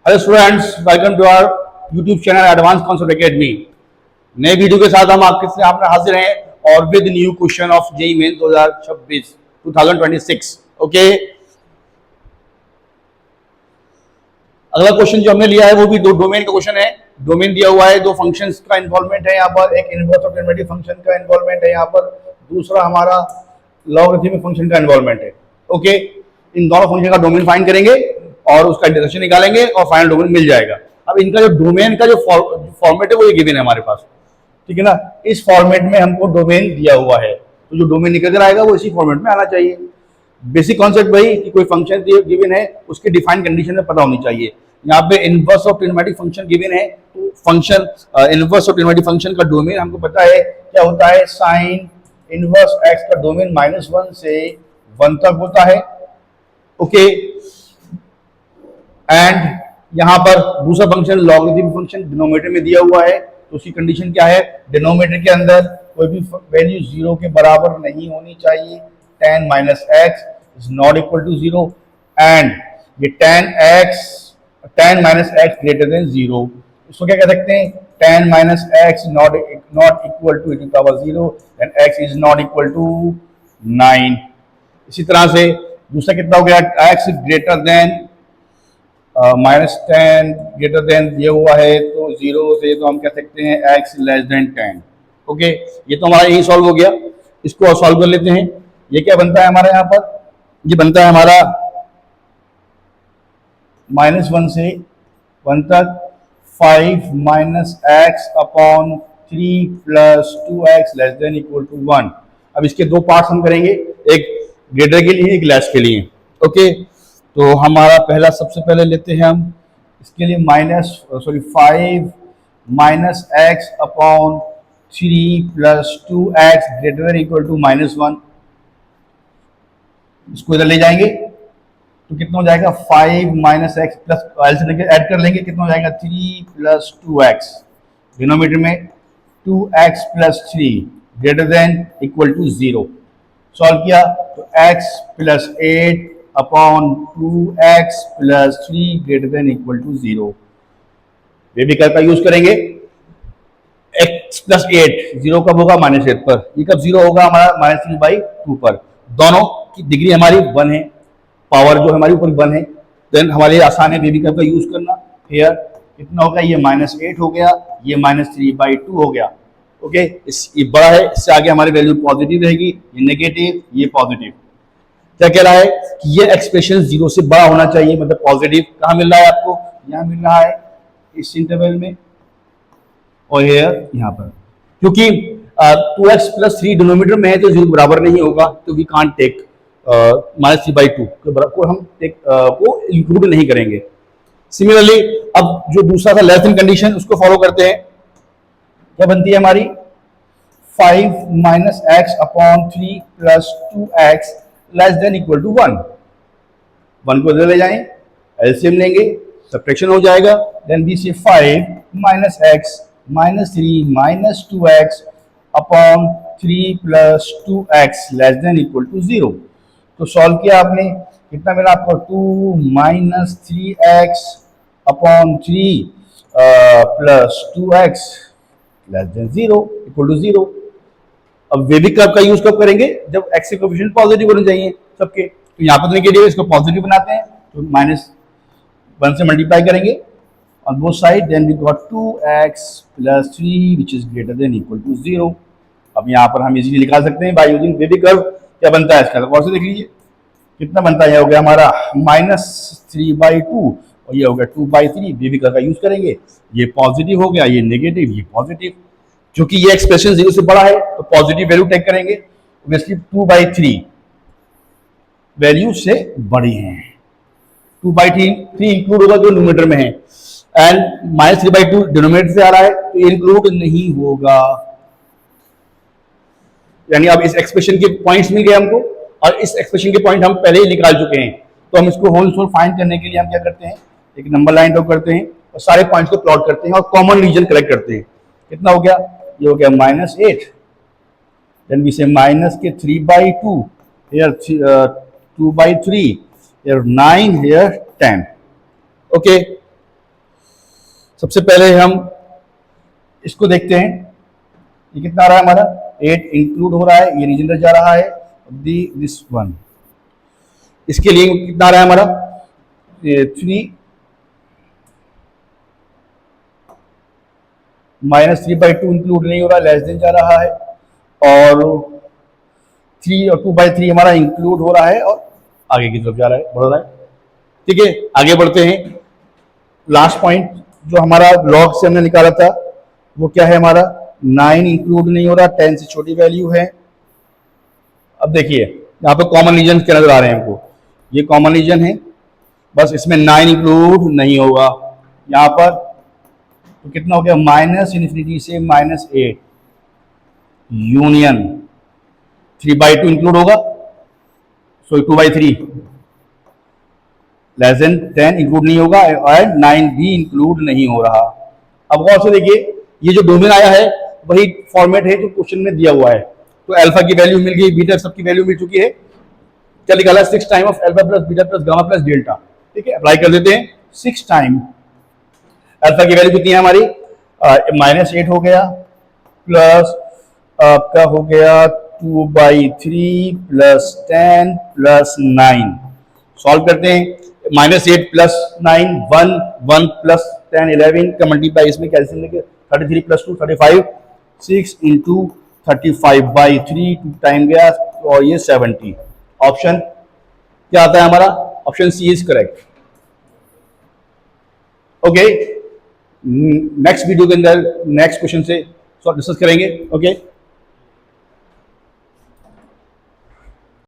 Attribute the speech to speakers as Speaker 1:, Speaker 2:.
Speaker 1: Hello students, welcome to our YouTube channel advance concept academy. नए video के साथ हम आपके सामने हाजिर हैं और with new question of JEE main 2026। Okay, अगला क्वेश्चन जो हमने लिया है वो भी दो डोमेन का क्वेश्चन है। डोमेन दिया हुआ है, दो फंक्शंस का इन्वॉल्वमेंट है यहाँ पर, एक इनवर्स ऑफ डेरिवेटिव फंक्शन का इन्वॉल्वमेंट है यहाँ पर, दूसरा हमारा लॉगरिथमिक फंक्शन का इन्वॉल्वमेंट है। ओके, इन दोनों फंक्शन का डोमेन फाइंड करेंगे और उसका इंटरसेक्शन निकालेंगे और फाइनल डोमेन मिल जाएगा। अब इनका जो डोमेन का जो फॉर्मेट है वो ये गिवन है हमारे पास, ठीक है ना। इस फॉर्मेट में हमको डोमेन दिया हुआ है, तो जो डोमेन निकल कर आएगा वो इसी फॉर्मेट में आना चाहिए। बेसिक कॉन्सेप्ट वही कि कोई फंक्शन गिवन है, उसकी डिफाइन कंडीशन में पता होनी चाहिए। यहाँ पे inverse of trigonometric function given है, तो function inverse of trigonometric function का डोमेन हमको पता है क्या होता है। साइन इनवर्स एक्स का डोमेन -1 से 1 तक होता है। ओके, एंड यहां पर दूसरा फंक्शन लॉगरिथमिक फंक्शन डिनोमिनेटर में दिया हुआ है, तो उसकी कंडीशन क्या है, डिनोमिनेटर के अंदर कोई भी वैल्यू 0 के बराबर नहीं होनी चाहिए। tan minus x is not equal to 0 and ये tan minus x greater than 0, इसको क्या कह सकते हैं, tan minus x not equal to e⁻0 then x is not equal to 9। इसी तरह से दूसरा कितना हो गया, x greater than -10 greater than दिया हुआ है, तो 0 से तो हम कह सकते हैं x लेस देन 10। ओके, ये तो हमारा यही सॉल्व हो गया। इसको और सॉल्व कर लेते हैं। ये क्या बनता है हमारा यहाँ पर, ये बनता है हमारा -1 से 1 तक 5 minus x upon 3 plus 2x less than equal to 1। अब इसके दो पार्ट्स हम करेंगे, एक ग्रेटर के लिए, एक लेस के लिए। ओके, तो हमारा पहला सबसे पहले लेते हैं हम इसके लिए 5 minus x upon 3 plus 2x greater than equal to -1। इसको इधर ले जाएंगे तो कितना हो जाएगा, 5 माइनस एक्स प्लस एल से लेकर ऐड कर लेंगे, कितना हो जाएगा 3 प्लस 2x, डिनोमिनेटर में 2x plus 3 greater than equal to 0। Solve किया तो x plus 8 upon 2x plus 3 greater than equal to 0। वे विकल्प का यूज करेंगे। x प्लस 8 जीरो कब होगा, -8 पर। ये कब 0 होगा हमारा, -3/2 पर। दोनों की डिग्री हमारी 1 है, पावर जो हमारी ऊपर 1 है, देन हमारे लिए आसान है वे विकल्प का यूज करना। हियर कितना होगा, ये -8 हो गया, ये -3/2 हो गया। ओके, ये बड़ा है, इससे आगे हमारी वैल्यू पॉजिटिव रहेगी, ये नेगेटिव, ये पॉजिटिव। क्या कह रहा है कि ये एक्सप्रेशन 0 से बड़ा होना चाहिए, मतलब पॉजिटिव। कहाँ मिल रहा है आपको, यहाँ मिल रहा है इस इंटरवल में और यहाँ पर, क्योंकि 2x प्लस 3 डिनोमिनेटर में है तो 0 बराबर नहीं होगा, तो वी कांट टेक -3/2 को हम को इंक्लूड नहीं करेंगे। सिमिलरली अब जो दूसरा था लेस देन कंडीशन, उसको फॉलो करते हैं। क्या बनती है हमारी, 5 minus x upon 3 plus 2x less than equal to 1। 1 को इधर ले जाएं, एलसीएम लेंगे, सब्ट्रैक्शन हो जाएगा, देन वी से 5 minus x minus 3 minus 2x upon 3 plus 2x less than equal to 0। तो सॉल्व किया आपने, कितना मिला आपको, 2 minus 3x upon 3 plus 2x less than 0 equal to 0। अब वेविक कर्व का यूज कब करेंगे, जब x के कोएफिशिएंट पॉजिटिव होने चाहिए सबके। तो यहाँ पर तो नेगेटिव है, इसको पॉजिटिव बनाते हैं, तो -1 से मल्टीप्लाई करेंगे on both sides, then we got 2x plus 3 which is greater than equal to 0। अब यहाँ पर हम इजीली निकाल सकते हैं बाय यूजिंग वेविक कर्व। क्या बनता है इसका, और से देख लीजिए कितना बनता है, यह हो गया हमारा -3/2 और ये हो गया 2/3। वेविक कर्व का यूज करेंगे, ये पॉजिटिव हो गया, ये नेगेटिव, ये पॉजिटिव। क्योंकि ये एक्सप्रेशन 0 से बड़ा है तो पॉजिटिव वैल्यू टेक करेंगे, ऑब्वियसली 2/3 वैल्यू से बड़ी है, 2/3 इंक्लूड होगा जो न्यूमरेटर में है, एंड -3/2 डिनोमिनेटर से आ रहा है तो ये इंक्लूड नहीं होगा। यानी अब इस एक्सप्रेशन के पॉइंट्स मिल गए हमको, और इस एक्सप्रेशन के पॉइंट हम पहले ही निकाल चुके हैं। तो हम इसको होल सोल फाइंड करने के लिए हम क्या करते हैं, एक नंबर लाइन ड्रॉ करते हैं और सारे पॉइंट्स को प्लॉट करते हैं और कॉमन रीजन कलेक्ट करते हैं। कितना हो गया, ये हो गया -8, देन वी से माइनस के 3/2, here 2/3, here 9, here 10। ओके, सबसे पहले हम इसको देखते हैं, ये कितना आ रहा है हमारा 8 इंक्लूड हो रहा है, ये रीजन जा रहा है दिस वन। इसके लिए कितना आ रहा है हमारा 3 -3/2 इंक्लूड नहीं हो रहा, लेस देन जा रहा है, और 3 और 2/3 हमारा इंक्लूड हो रहा है और आगे की तरफ जा रहा है, बढ़ रहा है। ठीक है, आगे बढ़ते हैं। लास्ट पॉइंट जो हमारा लॉग से हमने निकाला था वो क्या है हमारा 9 इंक्लूड नहीं हो रहा, 10 से छोटी वैल्यू है। अब देखिए यहाँ पे कॉमन रीजन क्या नजर आ रहे हैं हमको, ये कॉमन रीजन है, बस इसमें 9 इंक्लूड नहीं होगा यहाँ पर, तो कितना हो गया -∞ से -8 यूनियन 3/2 इंक्लूड होगा, सो 2/3 लेस देन 10 इंक्लूड नहीं होगा और 9 भी इंक्लूड नहीं हो रहा। अब गौर से देखिए ये जो डोमेन आया है वही फॉर्मेट है जो क्वेश्चन में दिया हुआ है, तो अल्फा की वैल्यू मिल गई, बीटा सब की वैल्यू मिल चुकी है, क्या निकाला 6 time of alpha plus beta plus gamma plus delta. ठीक है, अप्लाई कर देते हैं। 6 टाइम अल्फा की वैल्यू कितनी है हमारी -8 हो गया, प्लस आपका हो गया 2/3 प्लस 10 प्लस 9। सॉल्व करते हैं, -8 प्लस 9 1 1 प्लस 10 11 का मल्टीप्लाई इसमें कैल्सियम लेके 33 प्लस 2 35 6 इंटू 35/3 2 टाइम गया और ये 70। ऑप्शन क्या आता है हमारा, option C is correct. Okay, next video के अंदर नेक्स्ट क्वेश्चन से डिस्कस करेंगे। ओके।